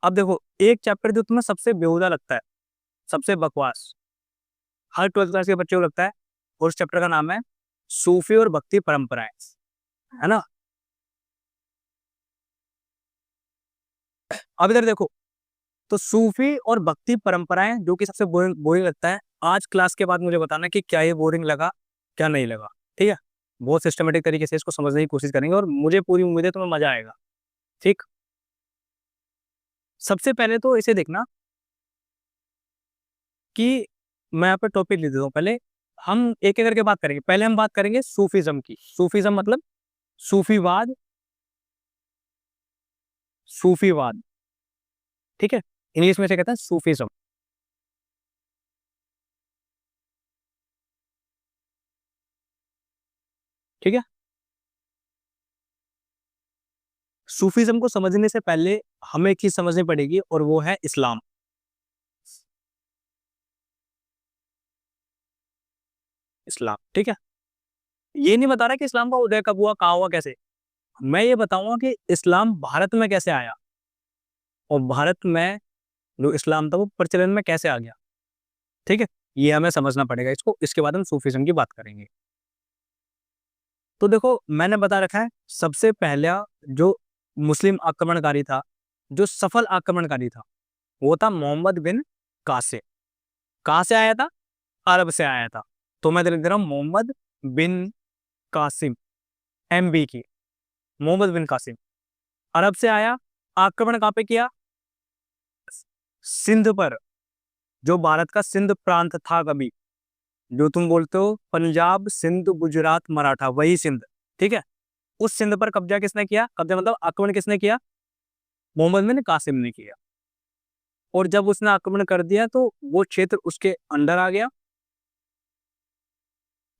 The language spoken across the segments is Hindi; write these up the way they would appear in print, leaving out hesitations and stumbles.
अब देखो, एक चैप्टर जो तुम्हें सबसे बेहुदा लगता है, सबसे बकवास, हर 12th क्लास के बच्चे को लगता है, और उस चैप्टर का नाम है सूफी और भक्ति परंपराएं, है ना। अब इधर देखो, तो सूफी और भक्ति परंपराएं जो कि सबसे बोरिंग बोरिंग लगता है, आज क्लास के बाद मुझे बताना कि क्या ये बोरिंग लगा, क्या नहीं लगा। ठीक है, बहुत सिस्टमेटिक तरीके से इसको समझने की कोशिश करेंगे और मुझे पूरी उम्मीद है तुम्हें मजा आएगा। ठीक, सबसे पहले तो इसे देखना कि मैं यहाँ पे टॉपिक लिख देता हूँ। पहले हम एक एक करके बात करेंगे। पहले हम बात करेंगे सूफीज्म की। सूफीज्म मतलब सूफीवाद, सूफीवाद। ठीक है, इंग्लिश में से कहते हैं सूफीज्म। ठीक है, सूफीज्म को समझने से पहले हमें एक चीज समझनी पड़ेगी और वो है इस्लाम। इस्लाम, ठीक है। ये नहीं बता रहा कि इस्लाम का उदय कब हुआ, कहाँ हुआ, कैसे। मैं ये बताऊंगा कि इस्लाम भारत में कैसे आया और भारत में जो इस्लाम था वो प्रचलन में कैसे आ गया। ठीक है, ये हमें समझना पड़ेगा इसको, इसके बाद हम सूफीज्म की बात करेंगे। तो देखो, मैंने बता रखा है सबसे पहला जो मुस्लिम आक्रमणकारी था, जो सफल आक्रमणकारी था, वो था मोहम्मद बिन कासिम। कहाँ से आया था? अरब से आया था। तो मैं लिख दे रहा हूँ मोहम्मद बिन कासिम, एमबी की, मोहम्मद बिन कासिम। अरब से आया, आक्रमण कहाँ पे किया? सिंध पर, जो भारत का सिंध प्रांत था कभी, जो तुम बोलते हो पंजाब सिंध गुजरात मराठा, वही सिंध। ठीक है, उस सिंध पर कब्जा किसने किया? कब्जा मतलब आक्रमण किसने किया? मोहम्मद बिन कासिम ने किया। और जब उसने आक्रमण कर दिया तो वो क्षेत्र उसके अंडर आ गया।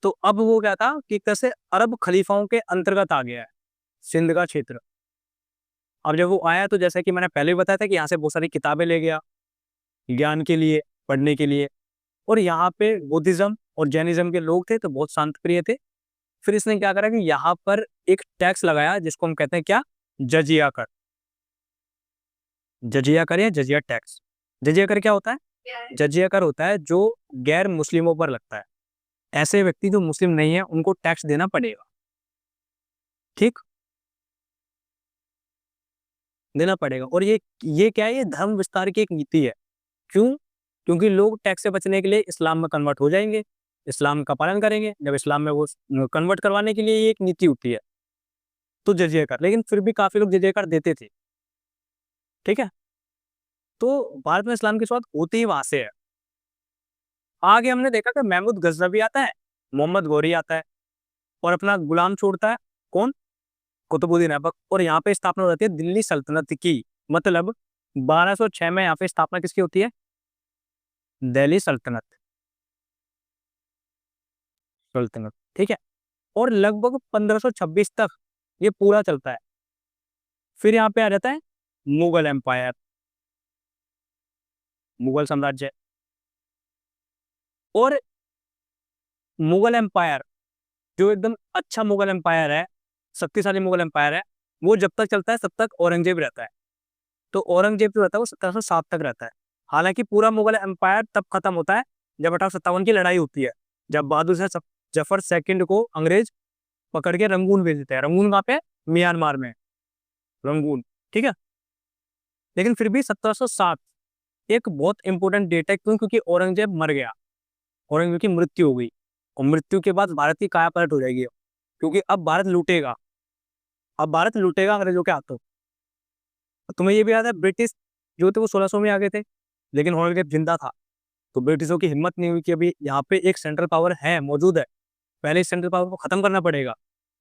तो अब वो क्या था कि एक तरह से अरब खलीफाओं के अंतर्गत आ गया है सिंध का क्षेत्र। अब जब वो आया तो जैसा कि मैंने पहले भी बताया था कि यहाँ से बहुत सारी किताबें ले गया ज्ञान के लिए, पढ़ने के लिए। और यहाँ पे बुद्धिज्म और जैनिज्म के लोग थे तो बहुत शांत प्रिय थे। फिर इसने क्या करा कि यहाँ पर एक टैक्स लगाया जिसको हम कहते हैं क्या? जजिया कर। जजिया कर या जजिया टैक्स। जजिया कर क्या होता है? जजिया कर होता है जो गैर मुस्लिमों पर लगता है। ऐसे व्यक्ति जो मुस्लिम नहीं है उनको टैक्स देना पड़ेगा। ठीक, देना पड़ेगा। और ये क्या है? ये धर्म विस्तार की एक नीति है। क्यों? क्योंकि लोग टैक्स से बचने के लिए इस्लाम में कन्वर्ट हो जाएंगे, इस्लाम का पालन करेंगे। जब इस्लाम में वो कन्वर्ट करवाने के लिए ये एक नीति होती है, तो जजिया कर। लेकिन फिर भी काफी लोग जजिया कर देते थे। ठीक है, तो भारत में इस्लाम की शुरुआत होती ही वहां से है। आगे हमने देखा कि महमूद गजनवी आता है, मोहम्मद गौरी आता है और अपना गुलाम छोड़ता है। कौन? कुतुबुद्दीन ऐबक। और यहाँ पे स्थापना हो जाती है दिल्ली सल्तनत की। मतलब 1206 में यहाँ पे स्थापना किसकी होती है? दिल्ली सल्तनत, सल्तनत। ठीक है, और लगभग 1526 तक ये पूरा चलता है। फिर यहाँ पे आ जाता है मुगल एम्पायर, मुगल साम्राज्य। और मुगल एम्पायर जो एकदम अच्छा मुगल एम्पायर है, शक्तिशाली मुगल एम्पायर है, वो जब तक चलता है तब तक औरंगजेब रहता है। तो औरंगजेब जो रहता है वो 1707 तक रहता है। हालांकि पूरा मुगल एम्पायर तब खत्म होता है जब 1857 की लड़ाई होती है, जब बहादुर शाह जफर सेकंड को अंग्रेज पकड़ के रंगून भेज देते हैं। रंगून कहाँ पे है? म्यांमार में, रंगून। ठीक है, लेकिन फिर भी 1707 एक बहुत इंपॉर्टेंट डेट है। क्यों? क्योंकि औरंगजेब मर गया, औरंगजेब की मृत्यु हो गई। और मृत्यु के बाद भारत की काया पलट हो जाएगी, क्योंकि अब भारत लूटेगा, अब भारत लूटेगा अंग्रेजों के हाथों। तुम्हें ये भी याद है ब्रिटिश जो थे वो 1600 में आ गए थे, लेकिन औरंगजेब जिंदा था। तो ब्रिटिशों की हिम्मत नहीं हुई कि अभी यहाँ पे एक सेंट्रल पावर है, मौजूद है, पहले इस सेंट्रल पावर को खत्म करना पड़ेगा,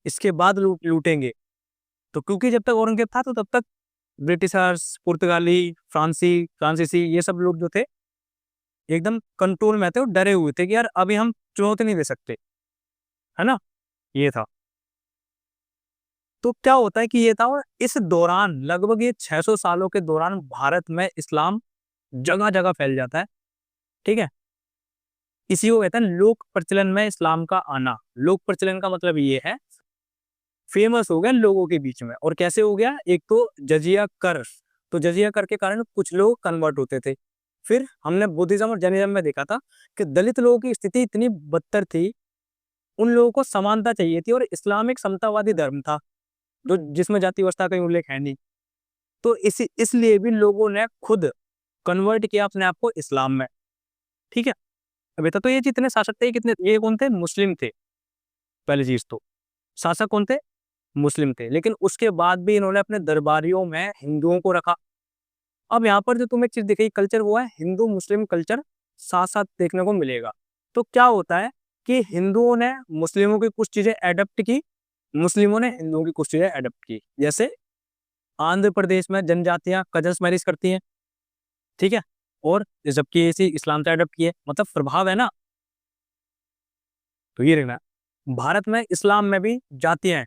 इसके बाद लूटेंगे। तो क्योंकि जब तक औरंगजेब था तो तब तक ब्रिटिशर्स, पुर्तगाली, फ्रांसीसी ये सब लोग जो थे एकदम कंट्रोल में थे और डरे हुए थे कि यार अभी हम चुनौती नहीं दे सकते, है ना। ये था। तो क्या होता है कि ये था, और इस दौरान लगभग ये 600 सालों के दौरान भारत में इस्लाम जगह जगह फैल जाता है। ठीक है, इसी को कहते हैं लोक प्रचलन में इस्लाम का आना। लोक प्रचलन का मतलब ये है फेमस हो गया लोगों के बीच में। और कैसे हो गया? एक तो जजिया कर, तो जजिया कर के कारण कुछ लोग कन्वर्ट होते थे। फिर हमने बुद्धिज्म और जैनिज्म में देखा था कि दलित लोगों की स्थिति इतनी बदतर थी, उन लोगों को समानता चाहिए थी, और इस्लाम एक समतावादी धर्म था जो जिसमें जाति व्यवस्था का उल्लेख है नहीं। तो इसलिए भी लोगों ने खुद कन्वर्ट किया अपने आप को इस्लाम में। ठीक है, अभी तक तो ये जितने शासक थे कितने, ये कौन थे? मुस्लिम थे। पहली चीज तो शासक कौन थे? मुस्लिम थे। लेकिन उसके बाद भी इन्होंने अपने दरबारियों में हिंदुओं को रखा। अब यहाँ पर जो तुम्हें एक चीज दिखेगी कल्चर, वो है हिंदू मुस्लिम कल्चर साथ साथ देखने को मिलेगा। तो क्या होता है कि हिंदुओं ने मुस्लिमों की कुछ चीजें एडप्ट की, मुस्लिमों ने हिंदुओं की कुछ चीजें एडप्ट की। जैसे आंध्र प्रदेश में जनजातियां कजन्स मैरिज करती हैं, ठीक है, और जबकि इसी इस्लाम से अडॉप्ट किए, मतलब प्रभाव है ना। तो ये देखना, भारत में इस्लाम में भी जातियां हैं,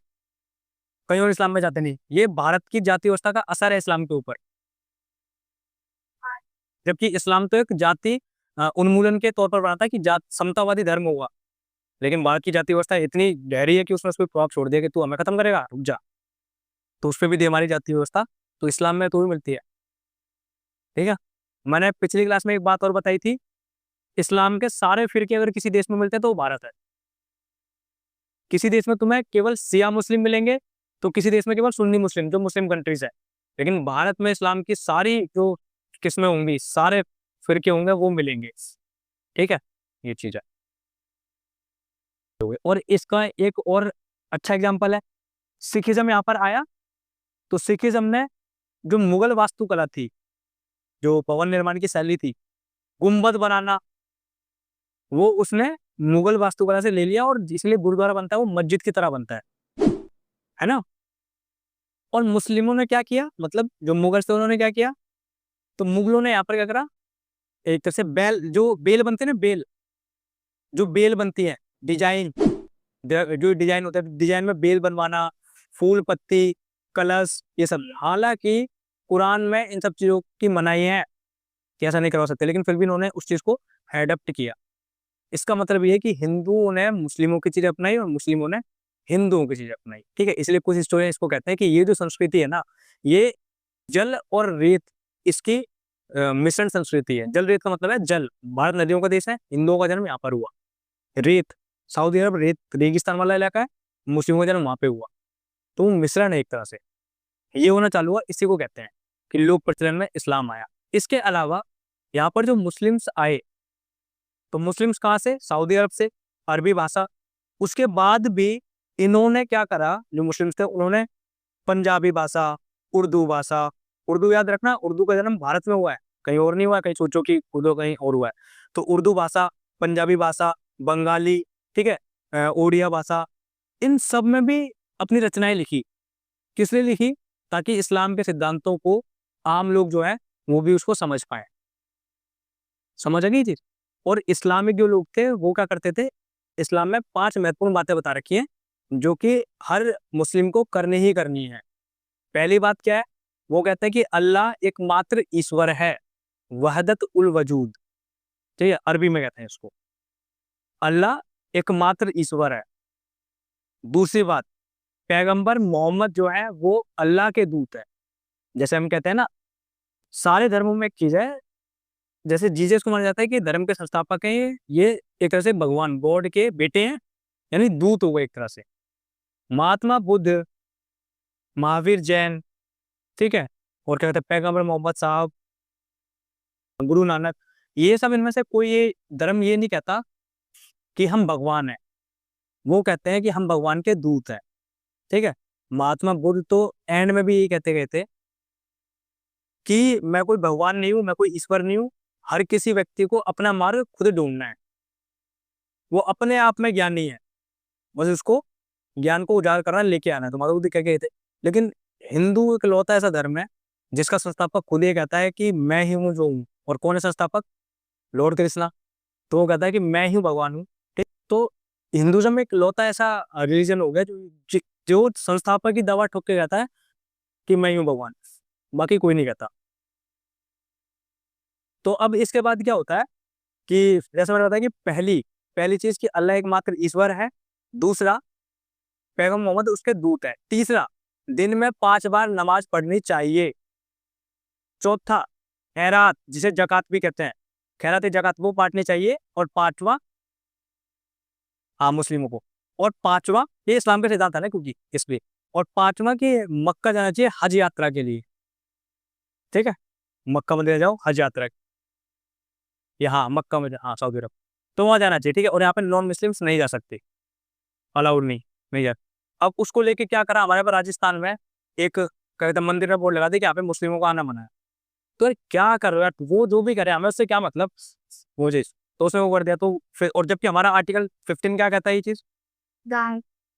कहीं और इस्लाम में जाते नहीं। ये भारत की जाति व्यवस्था का असर है इस्लाम के ऊपर। जबकि इस्लाम तो एक जाति उन्मूलन के तौर पर बना था कि जात समतावादी धर्म हुआ, लेकिन भारत की जाति व्यवस्था इतनी गहरी है कि उसने उस पर प्रभाव छोड़ दिया कि तू हमें खत्म करेगा, रुक जा। तो उस पर भी दी हमारी जाति व्यवस्था, तो इस्लाम में तो भी मिलती है। ठीक है, मैंने पिछली क्लास में एक बात और बताई थी, इस्लाम के सारे फिरके अगर किसी देश में मिलते हैं तो वो भारत है। किसी देश में तुम्हें केवल शिया मुस्लिम मिलेंगे, तो किसी देश में केवल सुन्नी मुस्लिम, जो मुस्लिम कंट्रीज है। लेकिन भारत में इस्लाम की सारी जो किस्में होंगी, सारे फिरके होंगे, वो मिलेंगे। ठीक है, ये चीज है। और इसका एक और अच्छा एग्जाम्पल है, सिखिज्म यहाँ पर आया, तो सिखिज्म ने जो मुगल वास्तुकला थी, जो भवन निर्माण की शैली थी, गुम्बद बनाना, वो उसने मुगल वास्तुकला से ले लिया, और इसलिए गुरुद्वारा बनता है वो मस्जिद की तरह बनता है ना। और मुस्लिमों ने क्या किया, मतलब जो मुगल थे उन्होंने क्या किया, तो मुगलों ने यहाँ पर क्या करा, एक तरह से बेल, जो बेल बनते हैं ना, बेल, जो बेल बनती है, डिजाइन, जो डिजाइन होता है, डिजाइन में बेल बनवाना, फूल पत्ती, कलश, ये सब। हालांकि कुरान में इन सब चीजों की मनाही है कि ऐसा नहीं करवा सकते, लेकिन फिर भी इन्होंने उस चीज को एडप्ट किया। इसका मतलब ये है कि हिंदुओं ने मुस्लिमों की चीजें अपनाई और मुस्लिमों ने हिंदुओं की चीजें अपनाई। ठीक है, इसलिए कुछ हिस्टोरियन इसको कहते हैं कि ये जो संस्कृति है ना, ये जल और रेत, इसकी मिश्रण संस्कृति है। जल रेत का मतलब है जल, भारत नदियों का देश है, हिंदुओं का जन्म यहाँ पर हुआ। रेत, सऊदी अरब रेत रेगिस्तान वाला इलाका है, मुस्लिमों का जन्म वहां पे हुआ। तो वो मिश्रण है एक तरह से, ये होना चालू हुआ, इसी को कहते हैं कि लोक प्रचलन में इस्लाम आया। इसके अलावा यहाँ पर जो मुस्लिम्स आए, तो मुस्लिम्स कहाँ से? सऊदी अरब से, अरबी भाषा। उसके बाद भी इन्होंने क्या करा, जो मुस्लिम्स थे उन्होंने पंजाबी भाषा, उर्दू भाषा, उर्दू याद रखना, उर्दू का जन्म भारत में हुआ है, कहीं और नहीं हुआ है, कहीं सोचो कि उर्दू कहीं और हुआ है। तो उर्दू भाषा, पंजाबी भाषा, बंगाली, ठीक है, ओडिया भाषा, इन सब में भी अपनी रचनाएं लिखी। किस लिए लिखी? ताकि इस्लाम के सिद्धांतों को आम लोग जो है वो भी उसको समझ पाए। समझ आ गई चीज? और इस्लामिक जो लोग थे वो क्या करते थे, इस्लाम में 5 महत्वपूर्ण बातें बता रखी हैं जो कि हर मुस्लिम को करनी ही करनी है। पहली बात क्या है, वो कहते हैं कि अल्लाह एकमात्र ईश्वर है, वहदत उल वजूद। ठीक है, अरबी में कहते हैं इसको, अल्लाह एकमात्र ईश्वर है। दूसरी बात, पैगंबर मोहम्मद जो है वो अल्लाह के दूत है। जैसे हम कहते हैं ना, सारे धर्मों में एक चीज है, जैसे जीसस को माना जाता है कि धर्म के संस्थापक हैं, ये एक तरह से भगवान गॉड के बेटे हैं, यानी दूत हो गए एक तरह से। महात्मा बुद्ध, महावीर जैन, ठीक है, और क्या कहते हैं पैगंबर मोहम्मद साहब, गुरु नानक, ये सब इनमें से कोई ये धर्म ये नहीं कहता कि हम भगवान हैं, वो कहते हैं कि हम भगवान के दूत हैं। ठीक है, महात्मा बुद्ध तो एंड में भी यही कहते गए थे कि मैं कोई भगवान नहीं हूं, मैं कोई ईश्वर नहीं हूं, हर किसी व्यक्ति को अपना मार्ग खुद ढूंढना है, वो अपने आप में ज्ञानी है, बस उसको ज्ञान को उजागर करना, लेके आना है। तो महात्मा बुद्ध कह गए थे। लेकिन हिंदू एक लौता ऐसा धर्म है जिसका संस्थापक खुद ये कहता है कि मैं ही हूँ जो हूँ। और कौन है संस्थापक? लॉर्ड कृष्णा। तो वो कहता है कि मैं ही भगवान हूँ। ठीक, तो हिंदुज्म एक लौता ऐसा रिलीजन हो गया जो संस्थापक की दवा ठोक के कहता है कि मैं ही हूँ भगवान, बाकी कोई नहीं कहता। तो अब इसके बाद क्या होता है कि जैसे मैंने बताया कि पहली पहली चीज कि अल्लाह एकमात्र ईश्वर है। दूसरा, पैगंबर मोहम्मद उसके दूत है। तीसरा, दिन में 5 बार नमाज पढ़नी चाहिए। चौथा खैरात, जिसे जकात भी कहते हैं, खैरात जकात वो बांटनी चाहिए। और पांचवा, हाँ मुस्लिमों को। और पांचवा, ये इस्लाम का सिद्धांत है ना क्योंकि इसलिए। और पांचवा कि मक्का जाना चाहिए हज यात्रा के लिए। ठीक है, मक्का मदीना जाओ हज यात्रा, यहाँ मक्का में, हाँ सऊदी अरब, तो वहाँ जाना चाहिए। ठीक है, और यहाँ पे नॉन मुस्लिम्स नहीं जा सकते, अलाउड नहीं, नहीं जा। अब उसको लेके क्या करा हमारे पास राजस्थान में, एक कहते मंदिर में बोर्ड लगा दी कि यहाँ पे मुस्लिमों को आना मना है। तो यार क्या कर रहे हो यार, वो जो भी करे हमें उससे क्या मतलब, मुझे तो उसने वो कर दिया। तो फिर, और जबकि हमारा आर्टिकल 15 क्या कहता है, ये चीज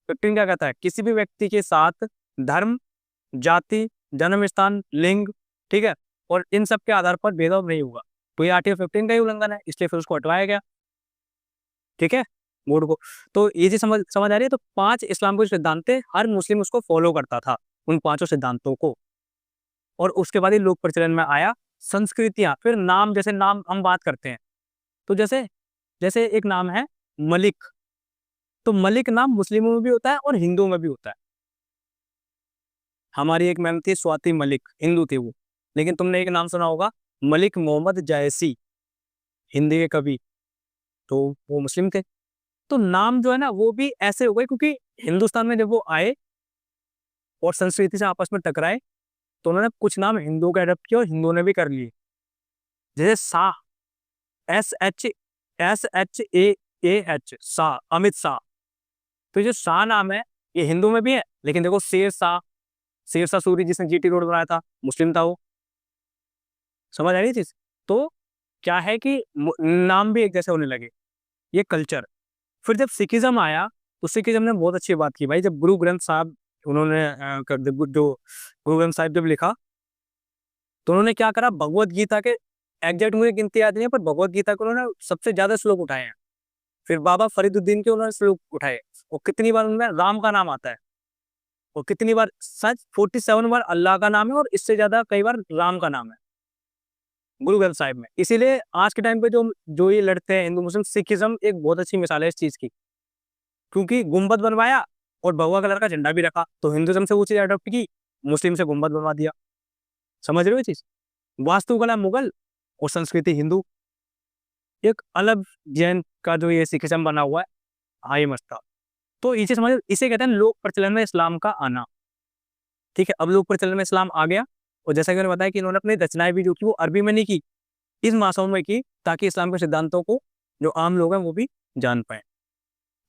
15 क्या कहता है, किसी भी व्यक्ति के साथ धर्म, जाति, जन्म स्थान, लिंग, ठीक है, और इन सब के आधार पर भेदभाव नहीं होगा। तो ये आर्टिकल 15 का ही उल्लंघन है, इसलिए फिर उसको हटवाया गया। ठीक है, बोर्ड को। तो ये चीज समझ समझ आ रही है। तो 5 इस्लाम के सिद्धांत थे, हर मुस्लिम उसको फॉलो करता था, उन 5 सिद्धांतों को। और उसके बाद ही लोक प्रचलन में आया संस्कृतियां। फिर नाम, जैसे नाम हम बात करते हैं, तो जैसे जैसे एक नाम है मलिक, तो मलिक नाम मुस्लिमों में भी होता है और हिंदुओं में भी होता है। हमारी एक मैम थी स्वाति मलिक, हिंदू थी वो, लेकिन तुमने एक नाम सुना होगा मलिक मोहम्मद जायसी, हिंदी के कवि, तो वो मुस्लिम थे। तो नाम जो है ना वो भी ऐसे हो गए क्योंकि हिंदुस्तान में जब वो आए और संस्कृति से आपस में टकराए, तो उन्होंने कुछ नाम हिंदुओं का अडॉप्ट किया और हिंदुओं ने भी कर लिए। जैसे शाह, SHASHAAH, शाह, अमित शाह। तो जो शाह नाम है ये हिंदू में भी है, लेकिन देखो शेर शाह सूरी जिसने जीटी रोड बनाया था, मुस्लिम था वो। समझ आ रही है चीज। तो क्या है कि नाम भी एक जैसे होने लगे, ये कल्चर। फिर जब सिखिज्म आया, तो सिखिज्म ने बहुत अच्छी बात की भाई, जब गुरु ग्रंथ साहब उन्होंने जो गुरु ग्रंथ साहिब जब लिखा, तो उन्होंने क्या करा, भगवत गीता के, एग्जैक्ट मुझे गिनती याद नहीं है, पर भगवत गीता को उन्होंने सबसे ज्यादा श्लोक उठाए हैं। फिर बाबा फरीदुद्दीन के उन्होंने श्लोक उठाए, और कितनी बार उनमें राम का नाम आता है, और कितनी बार सच 47 बार अल्लाह का नाम है, और इससे ज्यादा कई बार राम का नाम है गुरु ग्रंथ साहिब में। इसीलिए आज के टाइम पे जो जो ये लड़ते हैं हिंदू मुस्लिम, सिखिज्म एक बहुत अच्छी मिसाल है इस चीज की, क्योंकि गुम्बद बनवाया और भगवा कलर का झंडा भी रखा, तो हिंदुज्म से वो चीज अडॉप्ट की, मुस्लिम से गुम्बद बनवा दिया। समझ रहे हो ये चीज। वास्तुकला मुगल और संस्कृति हिंदू, एक अलग जैन का जो ये सिखिज्म बना हुआ है, हाँ ये मस्त था। तो इसे समझ, इसे कहते हैं लोक प्रचलन में इस्लाम का आना। ठीक है, अब लोक प्रचलन में इस्लाम आ गया, और जैसा कि मैंने बताया कि इन्होंने अपनी रचनाएं भी जो की वो अरबी में नहीं की, इस भाषाओं में की, ताकि इस्लाम के सिद्धांतों को जो आम लोग हैं वो भी जान पाए।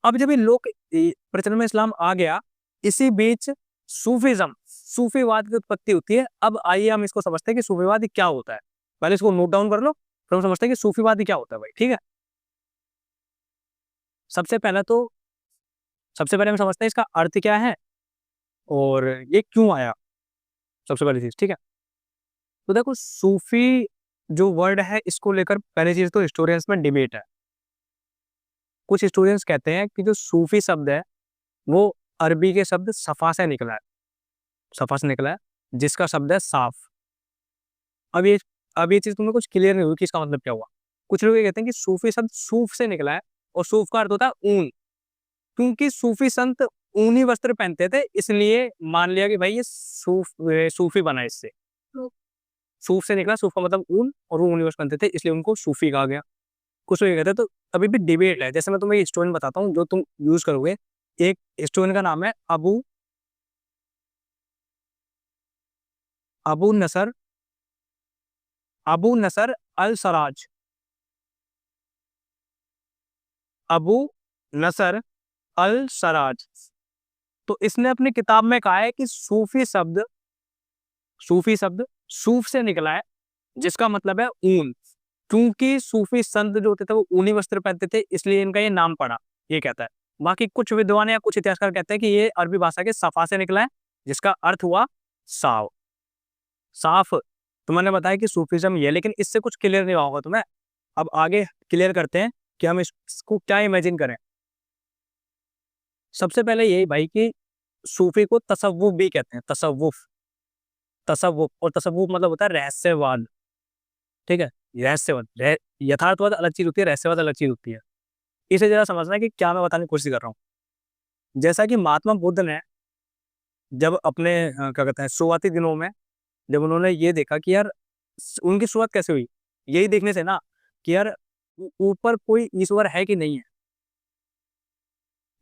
अब जब ये लोक प्रचलन में इस्लाम आ गया, इसी बीच सूफीज्म, सूफीवाद की उत्पत्ति होती है। अब आइए हम इसको समझते हैं कि सूफीवाद क्या होता है। पहले इसको नोट डाउन कर लो, फिर हम समझते हैं कि सूफीवाद क्या होता है भाई। ठीक है, सबसे पहले तो सबसे पहले हम समझते हैं इसका अर्थ क्या है और ये क्यों आया, सबसे पहली चीज। ठीक है, तो देखो सूफी जो वर्ड है, इसको लेकर पहली चीज तो हिस्टोरियंस में डिबेट है। कुछ हिस्टोरियंस कहते हैं कि जो सूफी शब्द है वो अरबी के शब्द सफा से निकला है, सफा से निकला है, जिसका शब्द है साफ। अब ये अब ये चीज तुम्हें कुछ क्लियर नहीं हुई कि इसका मतलब क्या हुआ। कुछ लोग ये कहते हैं कि सूफी शब्द सूफ से निकला है, और सूफ का अर्थ होता है ऊन, क्योंकि सूफी संत ऊनी वस्त्र पहनते थे, इसलिए मान लिया कि भाई ये सूफी बना इससे। सूफ से निकला, सूफ का मतलब ऊन, और वो ऊनी वस्त्र पहनते थे इसलिए उनको सूफी कहा गया। कुछ लोग ये कहते हैं। तो अभी भी डिबेट है। जैसे मैं तुम्हें स्टोन बताता हूँ जो तुम यूज करोगे। एक स्टोन का नाम है अबू नसर अबू नसर अल सराज, अबू नसर अल सराज। तो इसने अपनी किताब में कहा है कि सूफी शब्द सूफ से निकला है, जिसका मतलब है ऊन, क्योंकि सूफी संत जो होते थे वो ऊनी वस्त्र पहनते थे, इसलिए इनका ये नाम पड़ा, ये कहता है। बाकी कुछ विद्वान या कुछ इतिहासकार कहते हैं कि ये अरबी भाषा के सफा से निकला है, जिसका अर्थ हुआ साफ, साफ। तो मैंने बताया कि सूफीज्म ये, लेकिन इससे कुछ क्लियर नहीं होगा तुम्हें। अब आगे क्लियर करते हैं कि हम इसको क्या इमेजिन करें। सबसे पहले यही भाई कि सूफी को तसव्वुफ भी कहते हैं, तसव्वुफ, तसव्वुफ, और तसव्वुफ मतलब होता है रहस्यवाद। ठीक है, रहस्यवाद, यथार्थवाद अलग चीज होती है, रहस्यवाद अलग चीज होती है। इसे जरा समझना है कि क्या मैं बताने की कोशिश कर रहा हूँ। जैसा कि महात्मा बुद्ध ने जब अपने क्या कहते हैं शुरुआती दिनों में, जब उन्होंने ये देखा कि यार उनकी शुरुआत कैसे हुई? यही देखने से ना कि यार ऊपर कोई ईश्वर है कि नहीं है?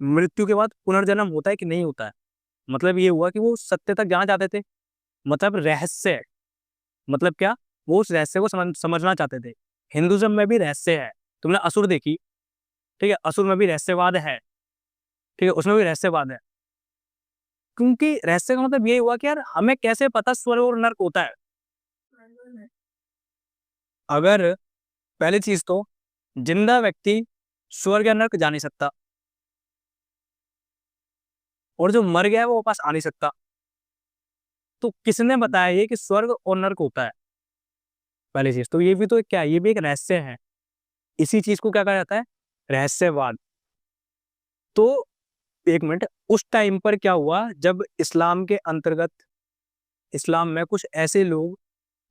मृत्यु के बाद पुनर्जन्म होता है कि नहीं होता है? मतलब ये हुआ कि वो सत्य तक जाना चाहते थे। मतलब रहस्य, मतलब क्या? वो उस रहस्य को समझना चाहते थे। हिंदुइज़्म में भी रहस्य है। तुमने असुर देखी, ठीक है? असुर में भी रहस्यवाद है, ठीक है? उसमें भी रहस्यवाद है। क्योंकि रहस्य का मतलब ये हुआ कि यार हमें कैसे पता स्वर्ग और नर्क होता है? अगर पहली चीज़ तो जिंदा व्यक्ति स्वर्ग या नर्क जा नहीं सकता और जो मर गया है वो वापस आ नहीं सकता। तो किसने बताया ये कि स्वर्ग और नर्क होता है? पहली चीज़ तो ये भी तो क्या है? ये भी एक रहस्य है। इसी चीज़ को क्या कहा जाता है? रहस्यवाद। तो 1 मिनट, उस टाइम पर क्या हुआ जब इस्लाम के अंतर्गत इस्लाम में कुछ ऐसे लोग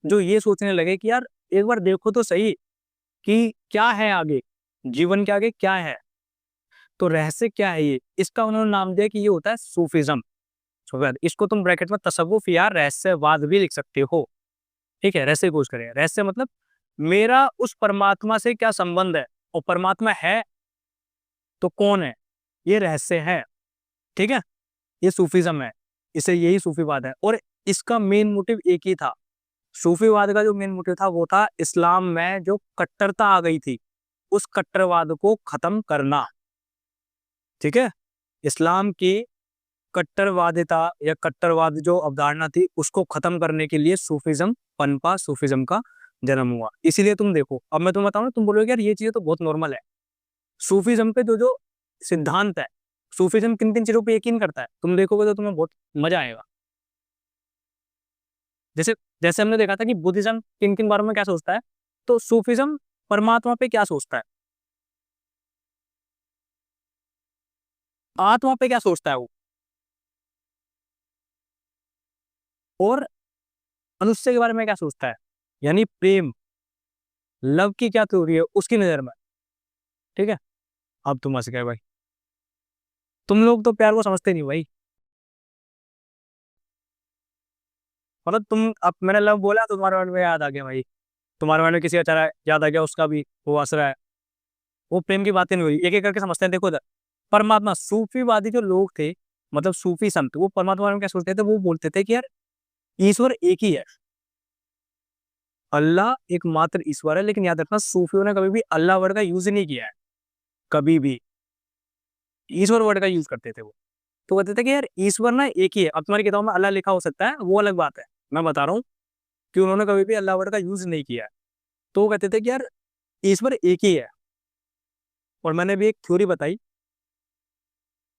जो ये सोचने लगे कि यार एक बार देखो तो सही कि क्या है आगे, जीवन के आगे क्या है? तो रहस्य क्या है ये? इसका उन्होंने नाम दिया कि ये होता है सूफीज़्म। सूफीवाद, इसको तुम ब्रैकेट में तसव्वुफ या रहस्यवाद भी लिख सकते हो। ठीक है? रहस्य खोज करें। रहस्य मतलब मेरा उस परमात्मा से क्या संबंध है और परमात्मा है तो कौन है? ये रहस्य है। ठीक है? ये सूफीज़्म है। इसे यही सूफीवाद है और इसका मेन मोटिव एक ही था। सूफीवाद का जो मेन मोटिव था वो था इस्लाम में जो कट्टरता आ गई थी, उस कट्टरवाद को खत्म करना। ठीक है? इस्लाम की कट्टरवादिता या कट्टरवाद जो अवधारणा थी उसको खत्म करने के लिए सूफीज़्म पनपा, सूफीज़्म का जन्म हुआ। इसीलिए तुम देखो, अब मैं तुम्हें बताऊँ ना, तुम बोलोगे यार ये चीज़ें तो बहुत नॉर्मल है। सूफीज़्म पे जो-जो सिद्धांत है, सूफीज़्म किन-किन चीज़ों पे यकीन करता है, तुम देखोगे तो तुम्हें बहुत मज़ा आएगा। जैसे जैसे हमने देखा था कि बुद्धिज़्म किन-किन बारे में क्या सोचता है, तो सूफीज़्म परमात्मा पे क्या सोचता है, आत्मा पे क्या सोचता है वो, और मनुष्य के बारे में क्या सोचता है, यानी प्रेम, लव की क्या थ्योरी है उसकी नज़र में। ठीक है? अब तुम हँस गए भाई। तुम लोग तो प्यार को समझते नहीं भाई। मतलब तुम, अब मैंने लव बोला तो तुम्हारे माइंड में याद आ गया भाई। तुम्हारे माइंड में किसी का चेहरा याद आ गया, उसका भी वो हँस रहा है। वो प्रेम की बातें नहीं हुई। एक-एक करके समझते हैं। देखो इधर, परमात्मा, सूफीवादी जो लोग थे, मतलब सूफी संत, वो परमात्मा के बारे में क्या सोचते थे? वो बोलते थे कि यार ईश्वर एक ही है। अल्लाह एकमात्र ईश्वर है, लेकिन याद रखना सूफियों ने कभी भी अल्लाह वर्ड का यूज़ ही नहीं किया है, कभी भी। ईश्वर वर्ड का यूज़ करते थे वो। तो कहते थे कि यार ईश्वर ना एक ही है। अब तुम्हारी किताबों में अल्लाह लिखा हो सकता है, वो अलग बात है। मैं बता रहा हूँ कि उन्होंने कभी भी अल्लाह वर्ड का यूज़ नहीं किया है। तो वो कहते थे कि यार ईश्वर एक ही है। और मैंने भी एक थ्योरी बताई,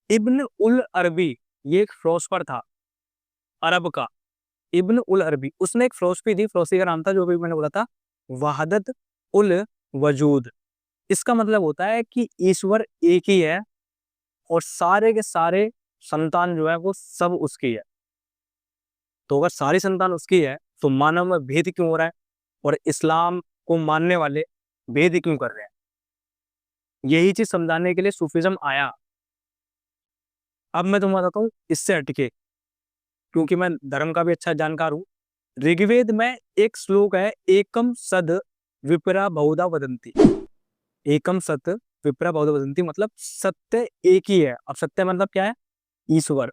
इब्न उल अरबी, ये एक फिलोसोफर था अरब का, इब्न उल अरबी। उसने एक फिलॉसफी दी, फिलॉसफी का नाम था जो अभी मैंने बोला था, वहदत उल वजूद। इसका मतलब होता है कि ईश्वर एक ही है और सारे के सारे संतान जो है वो सब उसकी है। तो अगर सारी संतान उसकी है तो मानव में भेद क्यों हो रहा है? और इस्लाम को मानने वाले भेद क्यों कर रहे हैं? यही चीज समझाने के लिए सूफिज्म आया। अब मैं तुम्हें बताता हूँ इससे हटके, क्योंकि मैं धर्म का भी अच्छा जानकार हूँ। ऋग्वेद में एक श्लोक है, एकम सद विपरा बहुधा वदंती। एकम सत विपरा बहुधा वदंती मतलब सत्य एक ही है। अब सत्य मतलब क्या है? ईश्वर।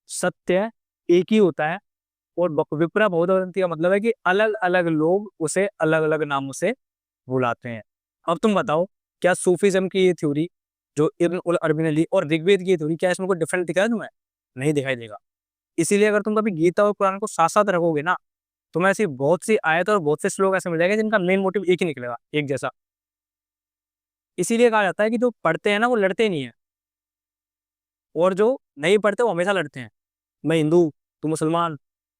सत्य एक ही होता है और विपरा बहुधा वदंती का मतलब है कि अलग अलग लोग उसे अलग अलग नामों से बुलाते हैं। अब तुम बताओ, क्या सूफीज्म की ये थ्योरी जो इब्न उल अरबी ने ली और ऋग्वेद की थ्योरी, क्या इसमें कोई डिफरेंट दिखा है तुम्हें? नहीं दिखाई देगा। इसीलिए अगर तुम कभी गीता और कुरान को साथ साथ रखोगे ना, तुम्हें ऐसी बहुत सी आयत और बहुत से श्लोक ऐसे मिल जाएंगे जिनका मेन मोटिव एक ही निकलेगा, एक जैसा। इसीलिए कहा जाता है कि जो पढ़ते हैं ना वो लड़ते नहीं है, और जो नहीं पढ़ते वो हमेशा लड़ते हैं। मैं हिंदू, तू मुसलमान,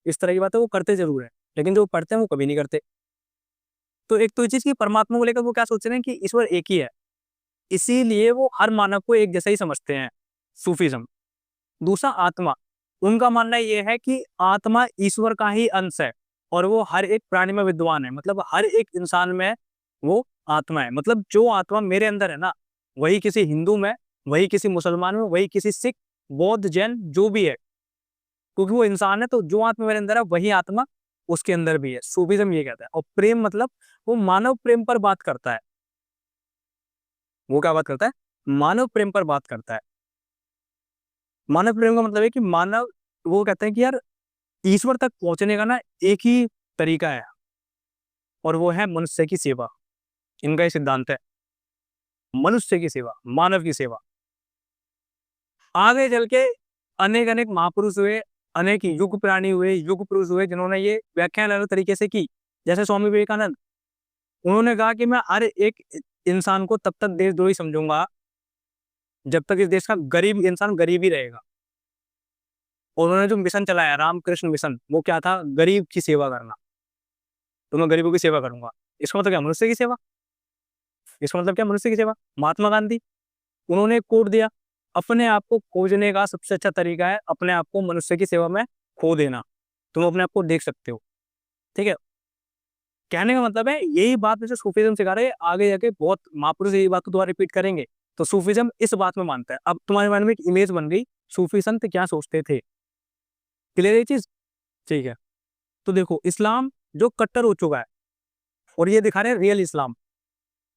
इस तरह की बातें वो करते जरूर है, लेकिन जो पढ़ते हैं वो कभी नहीं करते। तो एक तो ये चीज की परमात्मा को लेकर वो क्या सोच रहे हैं कि ईश्वर एक ही है, इसीलिए वो हर मानव को एक जैसा ही समझते हैं, सूफीज्म। दूसरा आत्मा, उनका मानना ये है कि आत्मा ईश्वर का ही अंश है और वो हर एक प्राणी में विद्वान है। मतलब हर एक इंसान में वो आत्मा है। मतलब जो आत्मा मेरे अंदर है ना, वही किसी हिंदू में, वही किसी मुसलमान में, वही किसी सिख, बौद्ध, जैन जो भी है, क्योंकि वो इंसान है। तो जो आत्मा मेरे अंदर है वही आत्मा उसके अंदर भी है। सूफीज्म ये कहता है। और प्रेम मतलब वो मानव प्रेम पर बात करता है। वो क्या बात करता है? मानव प्रेम पर बात करता है। मानव प्रेम का मतलब है कि मानव, वो कहते हैं कि यार ईश्वर तक पहुंचने का ना एक ही तरीका है, और वो है मनुष्य की सेवा। इनका ये सिद्धांत है, मनुष्य की सेवा, मानव की सेवा। आगे चल के अनेक अनेक महापुरुष हुए, अनेक युग प्राणी हुए, युग पुरुष हुए, जिन्होंने ये व्याख्यान अलग तरीके से की। जैसे स्वामी विवेकानंद, उन्होंने कहा कि मैं हर एक इंसान को तब तक देशद्रोही समझूंगा जब तक इस देश का गरीब इंसान गरीब ही रहेगा। और उन्होंने जो मिशन चलाया, रामकृष्ण मिशन, वो क्या था? गरीब की सेवा करना। तो मैं गरीबों की सेवा करूंगा। इसका मतलब क्या? मनुष्य की सेवा। इसका मतलब क्या? मनुष्य की सेवा। महात्मा गांधी, उन्होंने एक कोट दिया, अपने आप को खोजने का सबसे अच्छा तरीका है अपने आप को मनुष्य की सेवा में खो देना। तुम अपने आप को देख सकते हो। ठीक है। कहने का मतलब है यही बात जैसे सूफीज्म सिखा रहे हैं, आगे जाके बहुत महापुरुष यही बात को दोबारा रिपीट करेंगे। तो सूफीज्म इस बात में मानता है। अब तुम्हारे मन में एक इमेज बन गई, सूफी संत क्या सोचते थे। क्लियर है ये चीज? ठीक है। तो देखो, इस्लाम जो कट्टर हो चुका है, और ये दिखा रहे हैं रियल इस्लाम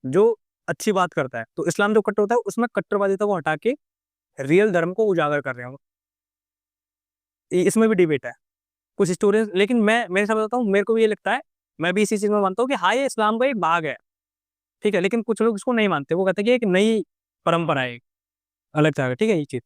जो अच्छी बात करता है। तो इस्लाम जो कट्टर होता है उसमें कट्टरवादिता को हटा के रियल धर्म को उजागर कर रहे हो। इसमें भी डिबेट है कुछ स्टूडेंट्स, लेकिन मैं मेरे साथ बताता हूँ, मेरे को भी ये लगता है, मैं भी इसी चीज में मानता हूँ कि हाँ ये इस्लाम का एक भाग है। ठीक है। लेकिन कुछ लोग इसको नहीं मानते, वो कहते हैं कि एक नई परंपरा है, एक अलग तरह का। ठीक है ये चीज।